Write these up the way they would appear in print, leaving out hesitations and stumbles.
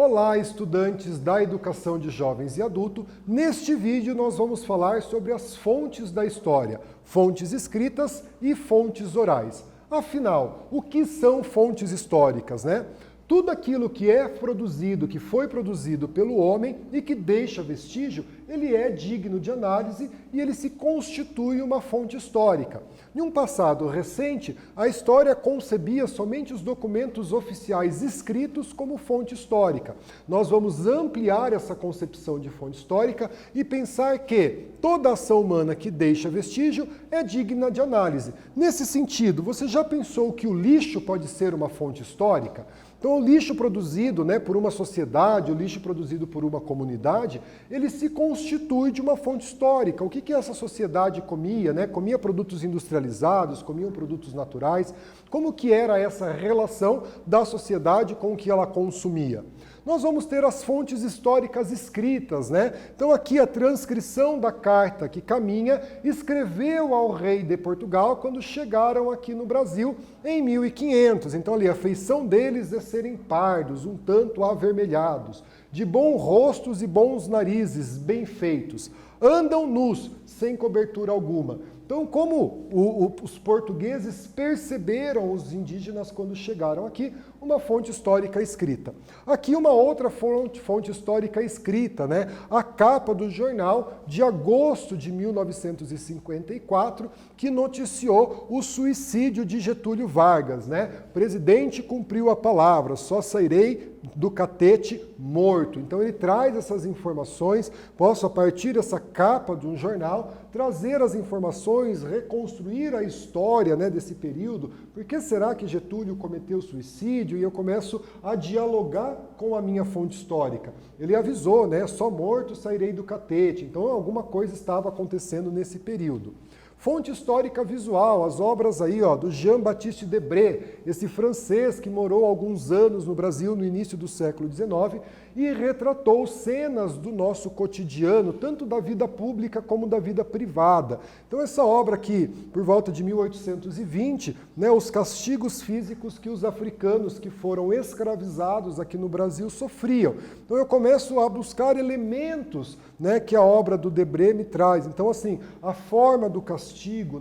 Olá, estudantes da educação de jovens e adultos. Neste vídeo nós vamos falar sobre as fontes da história, fontes escritas e fontes orais. Afinal, o que são fontes históricas, né? Tudo aquilo que é produzido, que foi produzido pelo homem e que deixa vestígio, ele é digno de análise e ele se constitui uma fonte histórica. Em um passado recente, a história concebia somente os documentos oficiais escritos como fonte histórica. Nós vamos ampliar essa concepção de fonte histórica e pensar que toda ação humana que deixa vestígio é digna de análise. Nesse sentido, você já pensou que o lixo pode ser uma fonte histórica? Então, o lixo produzido por uma sociedade, o lixo produzido por uma comunidade, ele se constitui de uma fonte histórica. O que essa sociedade comia? Comia produtos industrializados, comiam produtos naturais. Como que era essa relação da sociedade com o que ela consumia? Nós vamos ter as fontes históricas escritas, Então aqui a transcrição da carta que Caminha escreveu ao rei de Portugal quando chegaram aqui no Brasil em 1500. Então ali a feição deles é serem pardos, um tanto avermelhados, de bons rostos e bons narizes, bem feitos. Andam nus, sem cobertura alguma. Então, como os portugueses perceberam os indígenas quando chegaram aqui, uma fonte histórica escrita. Aqui uma outra fonte histórica escrita, A capa do jornal de agosto de 1954, que noticiou o suicídio de Getúlio Vargas, Presidente cumpriu a palavra, só sairei do catete morto. Então ele traz essas informações, posso a partir dessa capa de um jornal trazer as informações, reconstruir a história desse período. Por que será que Getúlio cometeu suicídio? E eu começo a dialogar com a minha fonte histórica. Ele avisou, só morto sairei do catete. Então alguma coisa estava acontecendo nesse período. Fonte histórica visual, as obras aí do Jean-Baptiste Debré, esse francês que morou alguns anos no Brasil no início do século XIX e retratou cenas do nosso cotidiano, tanto da vida pública como da vida privada. Então essa obra aqui, por volta de 1820, os castigos físicos que os africanos que foram escravizados aqui no Brasil sofriam. Então eu começo a buscar elementos que a obra do Debré me traz. Então assim, a forma do castigo,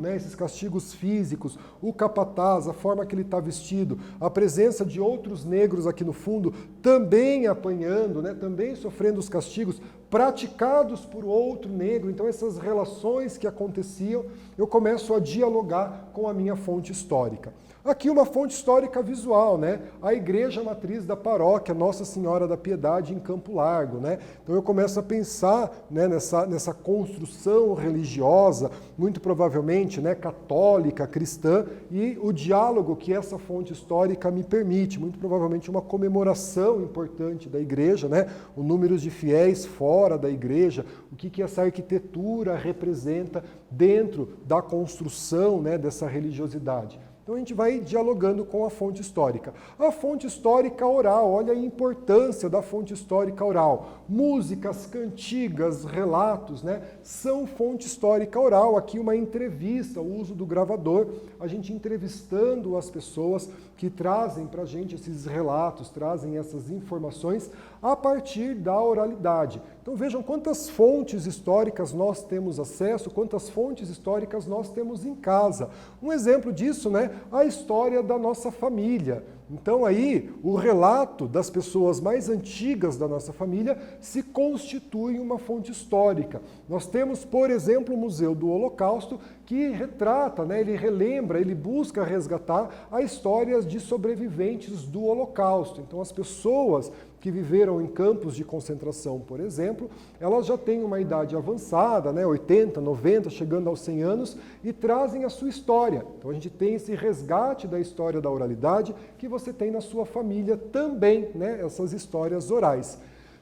esses castigos físicos, o capataz, a forma que ele está vestido, a presença de outros negros aqui no fundo, também apanhando, também sofrendo os castigos praticados por outro negro. Então essas relações que aconteciam, eu começo a dialogar com a minha fonte histórica. Aqui uma fonte histórica visual, A igreja matriz da paróquia Nossa Senhora da Piedade em Campo Largo, Então eu começo a pensar nessa construção religiosa, muito provavelmente católica, cristã, e o diálogo que essa fonte histórica me permite, muito provavelmente uma comemoração importante da igreja, o número de fiéis fora da igreja, o que essa arquitetura representa dentro da construção dessa religiosidade. Então a gente vai dialogando com a fonte histórica. A fonte histórica oral, olha a importância da fonte histórica oral. Músicas, cantigas, relatos, são fonte histórica oral. Aqui uma entrevista, o uso do gravador, a gente entrevistando as pessoas que trazem para a gente esses relatos, trazem essas informações a partir da oralidade. Então vejam quantas fontes históricas nós temos acesso, quantas fontes históricas nós temos em casa. Um exemplo disso, a história da nossa família. Então aí o relato das pessoas mais antigas da nossa família se constitui uma fonte histórica. Nós temos, por exemplo, o Museu do Holocausto, que retrata, ele relembra, ele busca resgatar a história de sobreviventes do Holocausto. Então as pessoas que viveram em campos de concentração, por exemplo, elas já têm uma idade avançada, 80, 90, chegando aos 100 anos, e trazem a sua história. Então a gente tem esse resgate da história da oralidade que você tem na sua família também, essas histórias orais.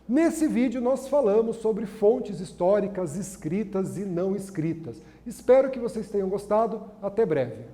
Nesse vídeo nós falamos sobre fontes históricas escritas e não escritas. Espero que vocês tenham gostado. Até breve.